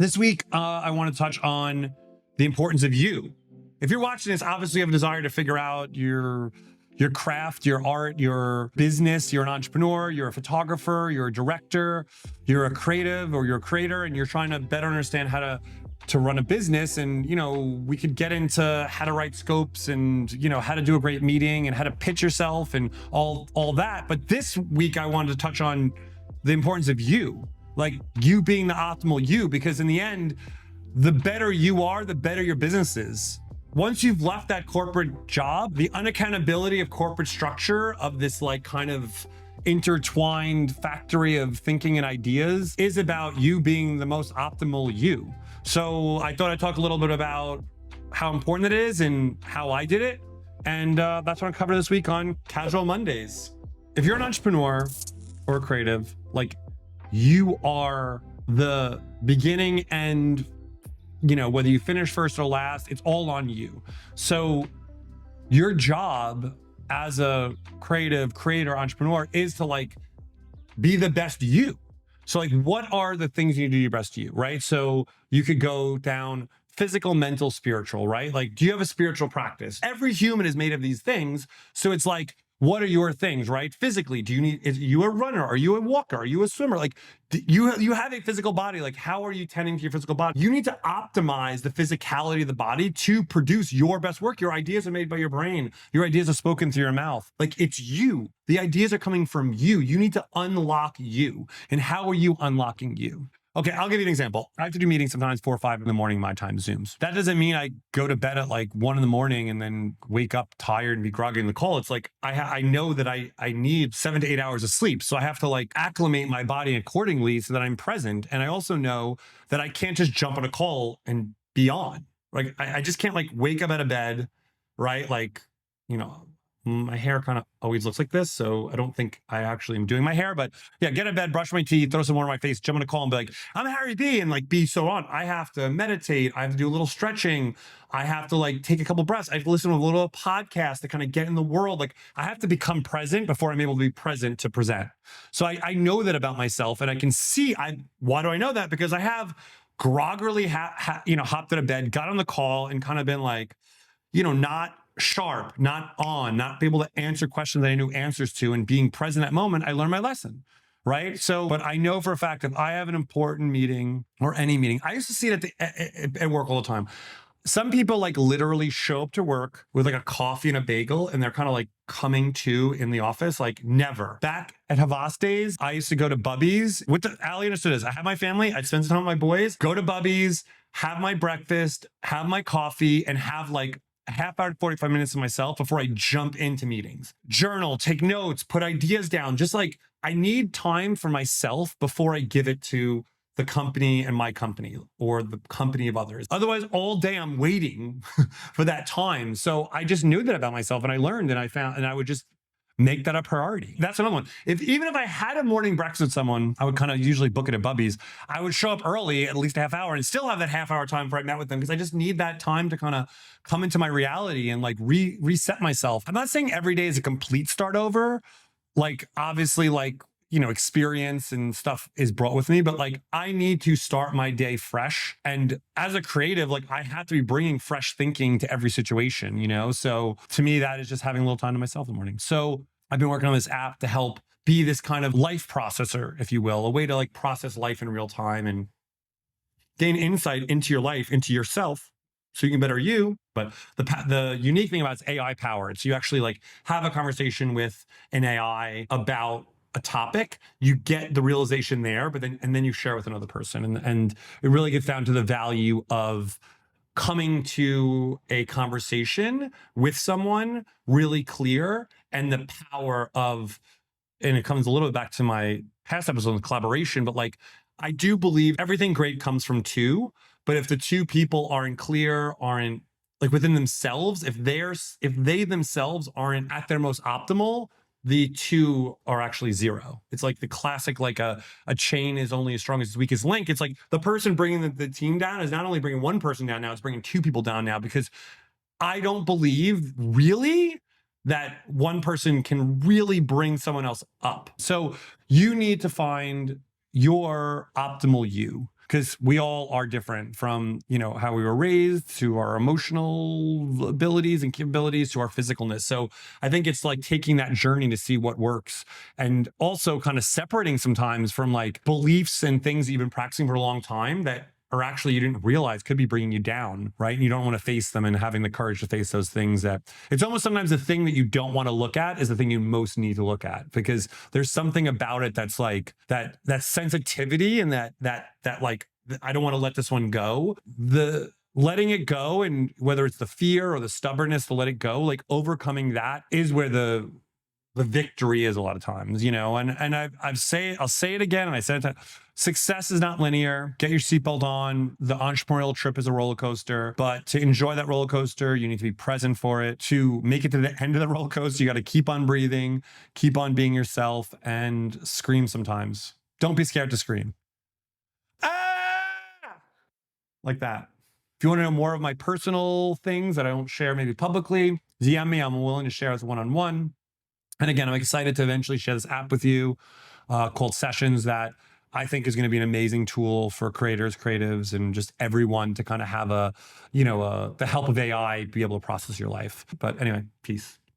This week, I want to touch on the importance of you. If you're watching this, obviously you have a desire to figure out your craft, your art, your business. You're an entrepreneur, you're a photographer, you're a director, you're a creative, or you're a creator, and you're trying to better understand how to run a business. And, we could get into how to write scopes and, how to do a great meeting and how to pitch yourself and all that. But this week, I wanted to touch on the importance of you. Like you being the optimal you, because in the end, the better you are, the better your business is. Once you've left that corporate job, the unaccountability of corporate structure of this like kind of intertwined factory of thinking and ideas is about you being the most optimal you. So I thought I'd talk a little bit about how important it is and how I did it. And that's what I'm covering this week on Casual Mondays. If you're an entrepreneur or a creative, like you are the beginning and, whether you finish first or last, it's all on you. So your job as a creative creator, entrepreneur is to like be the best you. So like, what are the things you do your best you, right? So you could go down physical, mental, spiritual, right? Like, do you have a spiritual practice? Every human is made of these things. So it's like, what are your things, right? Physically, is you a runner? Are you a walker? Are you a swimmer? Like you have a physical body. Like how are you tending to your physical body? You need to optimize the physicality of the body to produce your best work. Your ideas are made by your brain. Your ideas are spoken through your mouth. Like it's you. The ideas are coming from you. You need to unlock you. And how are you unlocking you? Okay, I'll give you an example. I have to do meetings sometimes 4 or 5 in the morning, my time Zooms. That doesn't mean I go to bed at like 1 in the morning and then wake up tired and be groggy in the call. It's like, I know that I need 7 to 8 hours of sleep. So I have to like acclimate my body accordingly so that I'm present. And I also know that I can't just jump on a call and be on. Like, I just can't like wake up out of bed, right? Like, my hair kind of always looks like this. So I don't think I actually am doing my hair, but yeah, get out of bed, brush my teeth, throw some water on my face, jump on a call and be like, I'm Harry B, and like be so on. I have to meditate. I have to do a little stretching. I have to like take a couple breaths. I have to listen to a little podcast to kind of get in the world. Like I have to become present before I'm able to be present to present. So I know that about myself, and I can see, why do I know that? Because I have groggily hopped out of bed, got on the call and kind of been like, not sharp, not on, not be able to answer questions that I knew answers to, and being present at that moment, I learned my lesson, right? So, but I know for a fact if I have an important meeting or any meeting, I used to see it at work all the time. Some people like literally show up to work with like a coffee and a bagel, and they're kind of like coming to in the office. Like never. Back at Havas days, I used to go to Bubby's. Ali understood this. I have my family. I'd spend some time with my boys, go to Bubby's, have my breakfast, have my coffee, and have like a half hour to 45 minutes to myself before I jump into meetings. Journal, take notes, put ideas down. Just like I need time for myself before I give it to the company and my company or the company of others. Otherwise, all day I'm waiting for that time. So I just knew that about myself, and I learned, and I would just make that a priority. That's another one. Even if I had a morning breakfast with someone, I would kind of usually book it at Bubby's. I would show up early, at least a half hour, and still have that half hour time before I met with them, because I just need that time to kind of come into my reality and like reset myself. I'm not saying every day is a complete start over. Like obviously, like, experience and stuff is brought with me, but like I need to start my day fresh. And as a creative, like I have to be bringing fresh thinking to every situation, So to me, that is just having a little time to myself in the morning. So I've been working on this app to help be this kind of life processor, if you will, a way to like process life in real time and gain insight into your life, into yourself, so you can better you. But the unique thing about it's AI powered. So you actually like have a conversation with an AI about a topic, you get the realization there, but then you share with another person. And it really gets down to the value of coming to a conversation with someone really clear, and the power of, and it comes a little bit back to my past episode of collaboration, but like, I do believe everything great comes from two, but if the two people aren't clear, aren't like within themselves, if they themselves aren't at their most optimal, the two are actually zero. It's like the classic, like a chain is only as strong as its weakest link. It's like the person bringing the team down is not only bringing one person down now, it's bringing two people down now, because I don't believe really that one person can really bring someone else up. So you need to find your optimal you. because we all are different, from, how we were raised, to our emotional abilities and capabilities, to our physicalness. So I think it's like taking that journey to see what works, and also kind of separating sometimes from like beliefs and things that you've been practicing for a long time that or actually you didn't realize could be bringing you down, right? And you don't want to face them, and having the courage to face those things. That it's almost sometimes the thing that you don't want to look at is the thing you most need to look at, because there's something about it that's like that sensitivity, and that like, I don't want to let this one go. The letting it go, and whether it's the fear or the stubbornness to let it go, like overcoming that is where the victory is a lot of times, and I'll say it again, and I said it, success is not linear. Get your seatbelt on. The entrepreneurial trip is a roller coaster, but to enjoy that roller coaster, you need to be present for it. To make it to the end of the roller coaster, you got to keep on breathing, keep on being yourself, and scream sometimes. Don't be scared to scream. Ah! Like that. If you want to know more of my personal things that I don't share maybe publicly, DM me. I'm willing to share as one-on-one. And again, I'm excited to eventually share this app with you called Sessions, that I think is going to be an amazing tool for creators, creatives, and just everyone to kind of have the help of AI be able to process your life. But anyway, peace.